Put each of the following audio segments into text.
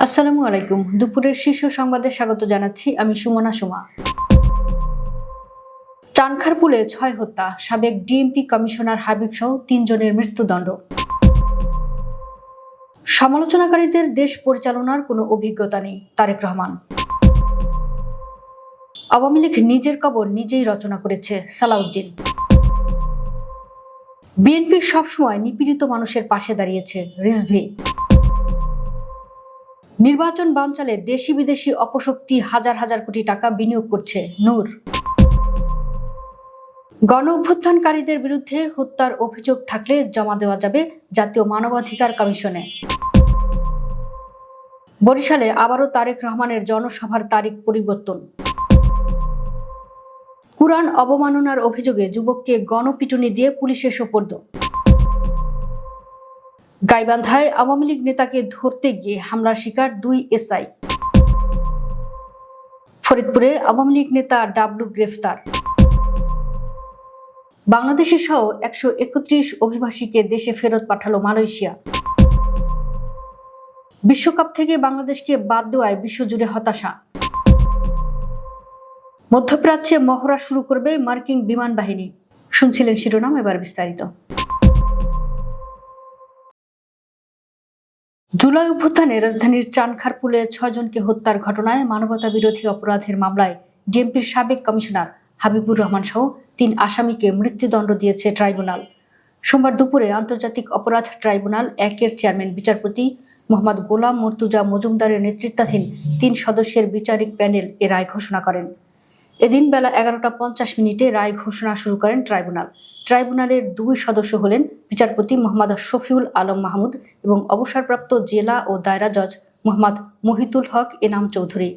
আসসালামু আলাইকুম। দুপুরের শীর্ষ সংবাদে স্বাগত জানাচ্ছি আমি সুমনা সুমা। চানখারপুলে 6 হত্যা, সাবেক ডিএমপি কমিশনার হাবিব সহ 3 জনের মৃত্যুদণ্ড। সমালোচনাকারীদের দেশ পরিচালনার কোনো অভিজ্ঞতা নেই, তারেক রহমান। আওয়ামী লীগ নিজের কবর নিজেই রচনা করেছে, সালাউদ্দিন। বিএনপি সবসময় নিপীড়িত মানুষের পাশে দাঁড়িয়েছে, রিজভী। নির্বাচন বানচালে দেশি বিদেশি অপশক্তি হাজার হাজার কোটি টাকা বিনিয়োগ করছে, নূর। গণ অভ্যুত্থানকারীদের বিরুদ্ধে হত্যার অভিযোগ থাকলে জমা দেওয়া যাবে জাতীয় মানবাধিকার কমিশনে। বরিশালে আবারও তারেক রহমানের জনসভার তারিখ পরিবর্তন। কুরআন অবমাননার অভিযোগে যুবককে গণপিটুনি দিয়ে পুলিশের সোপর্দ। গাইবান্ধায় আওয়ামী লীগ নেতাকে ধরতে গিয়ে হামলার শিকার 2 এসআই। ফরিদপুরে আওয়ামী লীগ নেতা ডাবলু গ্রেফতার। বাংলাদেশি সহ 131 অভিবাসীকে দেশে ফেরত পাঠালো মালয়েশিয়া। বিশ্বকাপ থেকে বাংলাদেশকে বাদ দেওয়ায় বিশ্বজুড়ে হতাশা। মধ্যপ্রাচ্যে মহড়া শুরু করবে মার্কিন বিমান বাহিনী। শুনছিলেন শিরোনাম, এবার বিস্তারিত। জুলাই অভ্যুত্থানে রাজধানীর চানখারপুলে 6 জনকে হত্যার ঘটনায় মানবতা বিরোধী অপরাধের মামলায় ডিএমপির সাবেক কমিশনার হাবিবুর রহমান সহ 3 আসামিকে মৃত্যুদণ্ড দিয়েছে ট্রাইব্যুনাল। সোমবার দুপুরে আন্তর্জাতিক অপরাধ ট্রাইব্যুনাল 1-এর চেয়ারম্যান বিচারপতি মোহাম্মদ গোলাম মর্তুজা মজুমদারের নেতৃত্বাধীন 3 সদস্যের বিচারিক প্যানেল এ রায় ঘোষণা করেন। এদিন বেলা 11:50 রায় ঘোষণা শুরু করেন ট্রাইব্যুনাল। ট্রাইব্যুনালের 2 সদস্য হলেন বিচারপতি মোহাম্মদ শফিউল আলম মাহমুদ এবং অবসরপ্রাপ্ত জেলা ও দায়রা জজ মোহাম্মদ মহিতুল হক এনাম চৌধুরী।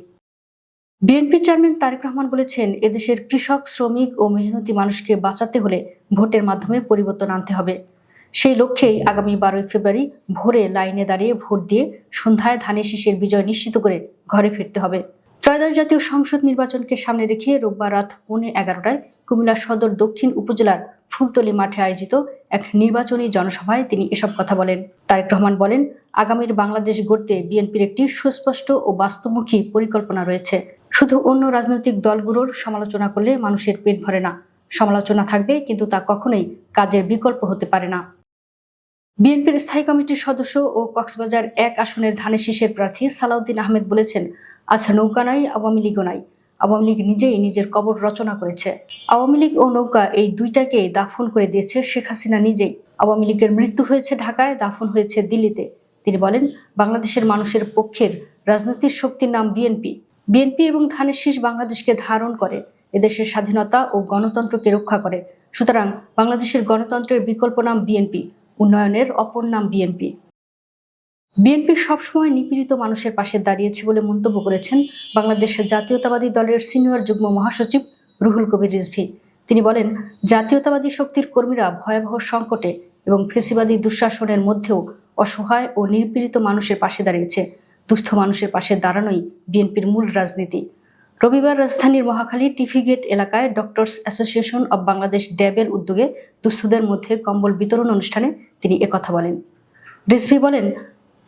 বিএনপি চেয়ারম্যান তারেক রহমান বলেছেন, এদেশের কৃষক, শ্রমিক ও মেহনতি মানুষকে বাঁচাতে হলে ভোটের মাধ্যমে পরিবর্তন আনতে হবে। সেই লক্ষ্যেই আগামী 12 ফেব্রুয়ারি ভোরে লাইনে দাঁড়িয়ে ভোট দিয়ে সন্ধ্যায় ধানের শীষের বিজয় নিশ্চিত করে ঘরে ফিরতে হবে। ত্রয়োদশ জাতীয় সংসদ নির্বাচনকে সামনে রেখে রোববার রাত 11:15 কুমিল্লা সদর দক্ষিণ উপজেলার ফুলতলী মাঠে আয়োজিত এক নির্বাচনী জনসভায় তিনি এসব কথা বলেন। তারেক রহমান বলেন, আগামীর বাংলাদেশ গড়তে বিএনপির একটি সুস্পষ্ট ও বাস্তবমুখী পরিকল্পনা রয়েছে। শুধু অন্য রাজনৈতিক দলগুলোর সমালোচনা করলে মানুষের পেট ভরে না। সমালোচনা থাকবে, কিন্তু তা কখনোই কাজের বিকল্প হতে পারে না। বিএনপির স্থায়ী কমিটির সদস্য ও কক্সবাজার 1 আসনের ধানের শীষের প্রার্থী সালাউদ্দিন আহমেদ বলেছেন, আজ নৌকা নাই, আওয়ামী লীগও নাই। আওয়ামী লীগ নিজেই নিজের কবর রচনা করেছে। আওয়ামী লীগ ও নৌকা এই দুইটাকেই দাফন করে দিয়েছে শেখ হাসিনা নিজেই। আওয়ামী লীগের মৃত্যু হয়েছে ঢাকায়, দাফন হয়েছে দিল্লিতে। তিনি বলেন, বাংলাদেশের মানুষের পক্ষের রাজনৈতিক শক্তির নাম বিএনপি। বিএনপি এবং ধানের শীষ বাংলাদেশকে ধারণ করে, এদেশের স্বাধীনতা ও গণতন্ত্রকে রক্ষা করে। সুতরাং বাংলাদেশের গণতন্ত্রের বিকল্প নাম বিএনপি, উন্নয়নের অপর নাম বিএনপি। বিএনপি সবসময় নিপীড়িত মানুষের পাশে দাঁড়িয়েছে বলে মন্তব্য করেছেন বাংলাদেশের জাতীয়তাবাদী দলের সিনিয়র যুগ্ম মহাসচিব রুহুল কবির রিজভী। তিনি বলেন, জাতীয়তাবাদী শক্তির কর্মীরা ভয়াবহ সংকটে এবং ফেসিবাদী দুঃশাসনের মধ্যেও অসহায় ও নিপীড়িত মানুষের পাশে দাঁড়িয়েছে। দুস্থ মানুষের পাশে দাঁড়ানোই বিএনপির মূল রাজনীতি। রবিবার রাজধানীর মহাখালী টিফি গেট এলাকায় ডক্টরস অ্যাসোসিয়েশন অব বাংলাদেশ ড্যাবের উদ্যোগে দুস্থদের মধ্যে কম্বল বিতরণ অনুষ্ঠানে তিনি একথা বলেন। রিজভী বলেন,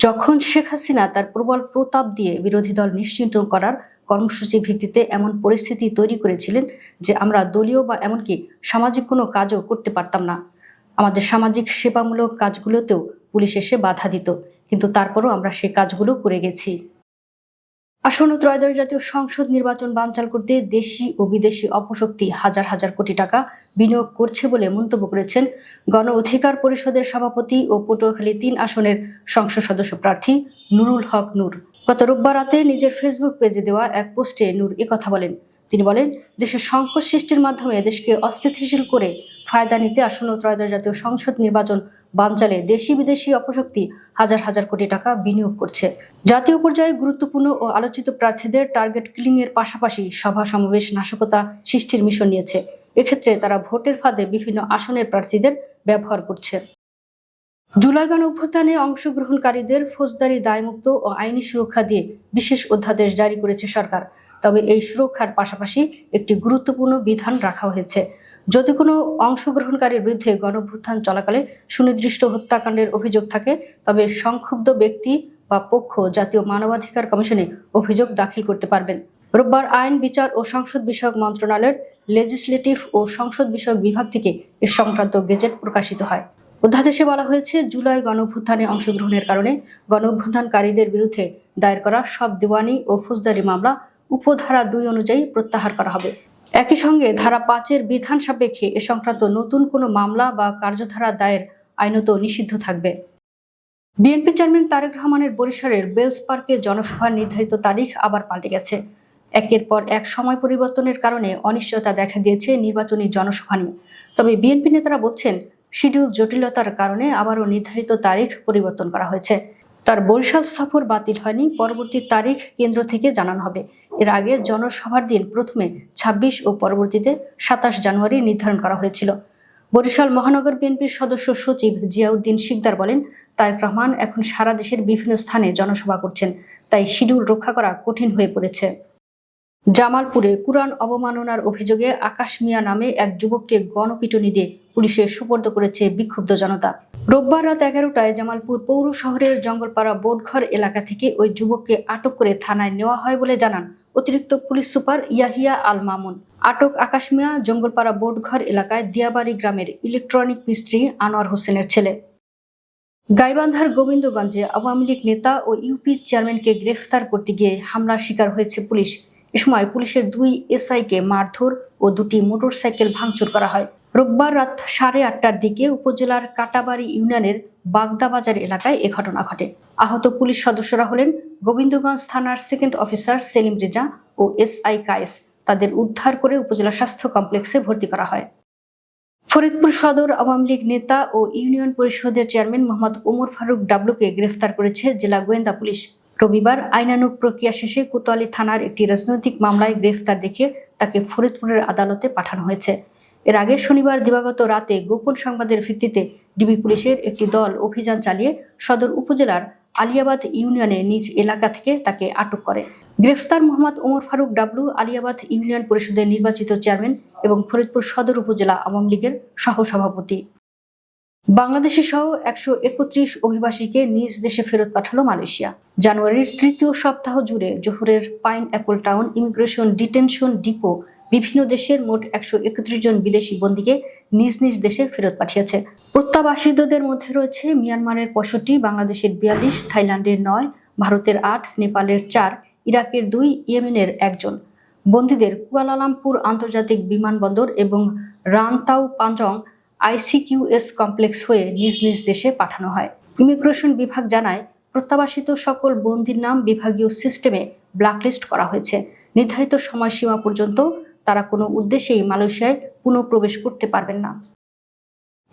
যখন শেখ হাসিনা তার প্রবল প্রতাপ দিয়ে বিরোধী দল নিশ্চিহ্ন করার কর্মসূচি ভিত্তিতে এমন পরিস্থিতি তৈরি করেছিলেন যে আমরা দলীয় বা এমনকি সামাজিক কোনো কাজও করতে পারতাম না। আমাদের সামাজিক সেবামূলক কাজগুলোতেও পুলিশ এসে বাধা দিত, কিন্তু তারপরও আমরা সে কাজগুলো করে গেছি। আসন্ন ত্রয়োদশ জাতীয় সংসদ নির্বাচন বানচাল করতে দেশি ও বিদেশি অপশক্তি হাজার হাজার কোটি টাকা বিনিয়োগ করছে বলে মন্তব্য করেছেন গণ অধিকার পরিষদের সভাপতি ও পটুয়াখালী 3 আসনের সংসদ সদস্য প্রার্থী নুরুল হক নূর। গত রোববার রাতে নিজের ফেসবুক পেজে দেওয়া এক পোস্টে নূর একথা বলেন। তিনি বলেন, দেশের সংকট সৃষ্টির মাধ্যমে দেশকে অস্থিতিশীল করে ফায়দা নিতে আসন্ন ত্রয়োদশ জাতীয় সংসদ নির্বাচন বানচালে দেশি বিদেশি অপশক্তি হাজার হাজার কোটি টাকা বিনিয়োগ করছে। জাতীয় পর্যায়ে গুরুত্বপূর্ণ ও আলোচিত প্রার্থীদের টার্গেট কিলিং এর পাশাপাশি সভা সমাবেশ নাশকতা সৃষ্টির মিশন নিয়েছে। এক্ষেত্রে তারা ভোটের ফাঁদে বিভিন্ন আসনের প্রার্থীদের ব্যবহার করছে। জুলাই গণ অভ্যুত্থানে অংশগ্রহণকারীদের ফৌজদারি দায়মুক্ত ও আইনি সুরক্ষা দিয়ে বিশেষ অধ্যাদেশ জারি করেছে সরকার। তবে এই সুরক্ষার পাশাপাশি একটি গুরুত্বপূর্ণ বিধান রাখা হয়েছে। যদি কোনো অংশগ্রহণকারীর বিরুদ্ধে গণ অভ্যুত্থান চলাকালে সুনির্দিষ্ট হত্যাকাণ্ডের অভিযোগ থাকে, তবে সংক্ষুব্ধ ব্যক্তি বা পক্ষ জাতীয় মানবাধিকার কমিশনে অভিযোগ দাখিল করতে পারবেন। রোববার আইন, বিচার ও সংসদ বিষয়ক মন্ত্রণালয়ের লেজিসলেটিভ ও সংসদ বিষয়ক বিভাগ থেকে এ সংক্রান্ত গেজেট প্রকাশিত হয়। অধ্যাদেশে বলা হয়েছে, জুলাই গণঅভ্যুত্থানে অংশগ্রহণের কারণে গণঅভ্যুত্থানকারীদের বিরুদ্ধে দায়ের করা সব দেওয়ানি ও ফৌজদারি মামলা উপধারা 2 অনুযায়ী প্রত্যাহার করা হবে। একই সঙ্গে ধারা 5-এর বিধান সাপেক্ষে এ সংক্রান্ত নতুন কোনো মামলা বা কার্যধারা দায়ের আইনত নিষিদ্ধ থাকবে। বিএনপি চেয়ারম্যান তারেক রহমানের বরিশালের বেলস পার্কে জনসভার নির্ধারিত তারিখ আবার পাল্টে গেছে। একের পর এক সময় পরিবর্তনের কারণে অনিশ্চয়তা দেখা দিয়েছে নির্বাচনী জনসভা নিয়ে। তবে বিএনপি নেতারা বলছেন, শিডিউল জটিলতার কারণে আবারও নির্ধারিত তারিখ পরিবর্তন করা হয়েছে। তার বরিশাল সফর বাতিল হয়নি, পরবর্তী তারিখ কেন্দ্র থেকে জানানো হবে। এর আগে জনসভার দিন প্রথমে 26 ও পরবর্তীতে 27 জানুয়ারি নির্ধারণ করা হয়েছিল। বরিশাল মহানগর বিএনপির সদস্য সচিব জিয়াউদ্দিন শিকদার বলেন, তারেক রহমান এখন সারা দেশের বিভিন্ন স্থানে জনসভা করছেন, তাই শিডিউল রক্ষা করা কঠিন হয়ে পড়েছে। জামালপুরে কুরআন অবমাননার অভিযোগে আকাশ মিয়া নামে এক যুবককে গণপিটুনি দিয়ে পুলিশে সুপর্দ করেছে বিক্ষুব্ধ জনতা। রোববার রাত 11টায় জামালপুর পৌর শহরের জঙ্গলপাড়া বোটঘর এলাকা থেকে ওই যুবককে আটক করে থানায় নেওয়া হয় বলে জানান অতিরিক্ত পুলিশ সুপার ইয়াহিয়া আল মামুন। আটক আকাশ মিয়া জঙ্গলপাড়া বোটঘর এলাকায় দিয়াবাড়ি গ্রামের ইলেকট্রনিক মিস্ত্রি আনোয়ার হোসেনের ছেলে। গাইবান্ধার গোবিন্দগঞ্জে আওয়ামী লীগ নেতা ও ইউপি চেয়ারম্যানকে গ্রেফতার করতে গিয়ে হামলার শিকার হয়েছে পুলিশ। এ সময় পুলিশের 2 এসআইকে মারধর ও 2টি মোটরসাইকেল ভাঙচুর করা হয়। রোববার রাত 8:30টার দিকে উপজেলার কাটাবাড়ি ইউনিয়নের বাগদাবাজার এলাকায় এ ঘটনা ঘটে। আহত পুলিশ সদস্যরা হলেন গোবিন্দগঞ্জ থানার সেকেন্ড অফিসার সেলিম রেজা ও এসআই কায়েস। তাদের উদ্ধার করে উপজেলা স্বাস্থ্য কমপ্লেক্সে ভর্তি করা হয়। ফরিদপুর সদর আওয়ামী লীগ নেতা ও ইউনিয়ন পরিষদের চেয়ারম্যান মোহাম্মদ ওমর ফারুক ডাবলুকে গ্রেফতার করেছে জেলা গোয়েন্দা পুলিশ। রবিবার আইনানুগ প্রক্রিয়া শেষে কোতোয়ালী থানার একটি রাজনৈতিক মামলায় গ্রেফতার দেখিয়ে তাকে ফরিদপুরের আদালতে পাঠানো হয়েছে। এর আগে শনিবার দিবাগত রাতে গোপন সংবাদের ভিত্তিতে ডিবি পুলিশের একটি দল অভিযান চালিয়ে সদর উপজেলার আলিয়াবাদ ইউনিয়নে নিজ এলাকা থেকে তাকে আটক করে। গ্রেফতার মোহাম্মদ ওমর ফারুক ডাবলু আলিয়াবাদ ইউনিয়ন পরিষদের নির্বাচিত চেয়ারম্যান এবং ফরিদপুর সদর উপজেলা আওয়ামী লীগের সহসভাপতি। বাংলাদেশি সহ 131 অভিবাসীকে নিজ দেশে ফেরত পাঠালো মালয়েশিয়া। জানুয়ারির তৃতীয় সপ্তাহ জুড়ে জোহরের pine Apple town immigration detention depot বিভিন্ন দেশের মোট 131 জন বিদেশি বন্দীকে নিজ নিজ দেশে ফেরত পাঠিয়েছে। প্রত্যাবাসিতদের মধ্যে রয়েছে মিয়ানমারের 65, বাংলাদেশের 42, থাইল্যান্ডের 9, ভারতের 8, নেপালের 4, ইরাকের 2, ইয়েমেনের 1 জন। বন্দীদের কুয়ালালামপুর আন্তর্জাতিক বিমানবন্দর এবং রানতাউ পাঞ্জং আইসিকিউএস কমপ্লেক্স হয়ে নিজ নিজ দেশে পাঠানো হয়। ইমিগ্রেশন বিভাগ জানায়, প্রত্যাবাসিত সকল বন্দীর নাম বিভাগীয় সিস্টেমে ব্ল্যাকলিস্ট করা হয়েছে। নির্ধারিত সময়সীমা পর্যন্ত তারা কোনো উদ্দেশ্যেই মালয়েশিয়ায় পুনঃপ্রবেশ করতে পারবেন না।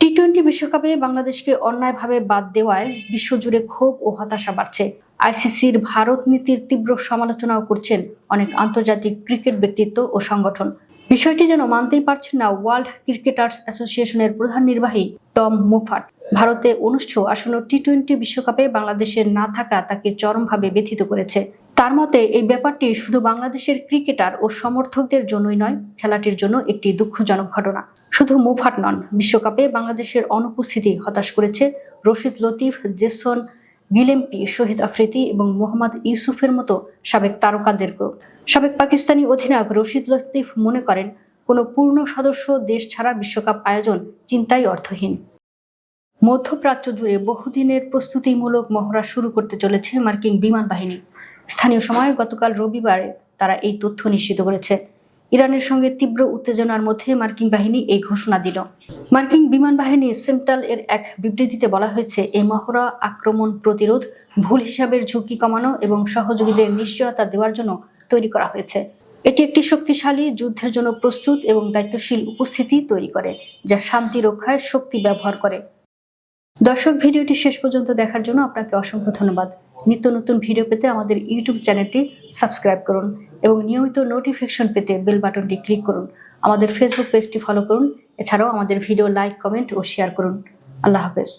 টি-20 বিশ্বকাপে বাংলাদেশকে অন্যায়ভাবে বাদ দেওয়ায় বিশ্বজুড়ে ক্ষোভ ও হতাশা বাড়ছে। আইসিসির ভারত নীতির তীব্র সমালোচনাও করছেন অনেক আন্তর্জাতিক ক্রিকেট ব্যক্তিত্ব ও সংগঠন। বিষয়টি যেন মানতেই পারছেন না ওয়ার্ল্ড ক্রিকেটার্স অ্যাসোসিয়েশনের প্রধান নির্বাহী টম মুফাট। ভারতে অনুষ্ঠেয় আসন্ন টি-20 বিশ্বকাপে বাংলাদেশের না থাকা তাকে চরমভাবে ব্যথিত করেছে। তার মতে এই ব্যাপারটি শুধু বাংলাদেশের ক্রিকেটার ও সমর্থকদের জন্যই নয়, খেলাটির জন্য একটি দুঃখজনক ঘটনা। শুধু মুফাট নন, বিশ্বকাপে বাংলাদেশের অনুপস্থিতি হতাশ করেছে রশিদ লতিফ, জেসন গিলেম্পি, শহীদ আফ্রিদি এবং মোহাম্মদ ইউসুফের মতো সাবেক তারকাদেরকেও। সাবেক পাকিস্তানি অধিনায়ক রশিদ লতিফ মনে করেন, কোনো পূর্ণ সদস্য দেশ ছাড়া বিশ্বকাপ আয়োজন চিন্তাই অর্থহীন। মধ্যপ্রাচ্য জুড়ে বহুদিনের প্রস্তুতিমূলক মহড়া শুরু করতে চলেছে মার্কিন বিমান বাহিনী। স্থানীয় সময় গতকাল রবিবারে তারা এই তথ্য নিশ্চিত করেছে। ইরানের সঙ্গে তীব্র উত্তেজনার মধ্যে মার্কিন বাহিনী এই ঘোষণা দিল। মার্কিন বিমান বাহিনী সেন্ট্রাল এর এক বিবৃতিতে বলা হয়েছে, এই মহড়া আক্রমণ প্রতিরোধ, ভুল হিসাবের ঝুঁকি কমানো এবং সহযোগীদের নিশ্চয়তা দেওয়ার জন্য তৈরি করা হয়েছে। এটি একটি শক্তিশালী যুদ্ধের জন্য প্রস্তুত এবং দায়িত্বশীল উপস্থিতি তৈরি করে, যা শান্তি রক্ষায় শক্তি ব্যবহার করে। দর্শক, ভিডিওটি শেষ পর্যন্ত দেখার জন্য আপনাকে অসংখ্য ধন্যবাদ। নিত্য নতুন ভিডিও পেতে আমাদের ইউটিউব চ্যানেলটি সাবস্ক্রাইব করুন এবং নিয়মিত নোটিফিকেশন পেতে বেল বাটনটি ক্লিক করুন। আমাদের ফেসবুক পেজটি ফলো করুন। এছাড়াও আমাদের ভিডিও লাইক, কমেন্ট ও শেয়ার করুন। আল্লাহ হাফেজ।